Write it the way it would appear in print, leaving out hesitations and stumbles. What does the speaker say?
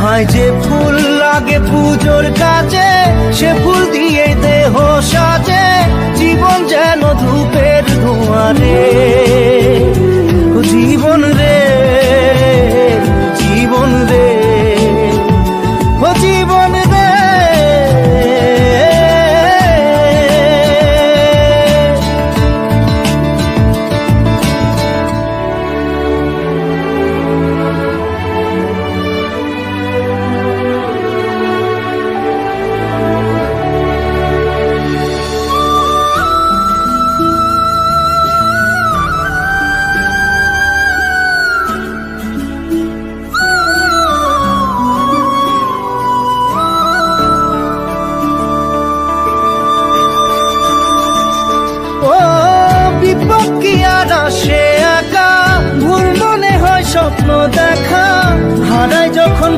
হায় যে ফুল লাগে পুজোর কাজে, সে ফুল দিয়ে দেহ সাজে, জীবন যেন ধূপের ধোঁয়ারে। জীবন রে, জীবন রে, ও জীবন রে। সে একা ভুল মনে হয় স্বপ্ন দেখা, হারায় যখন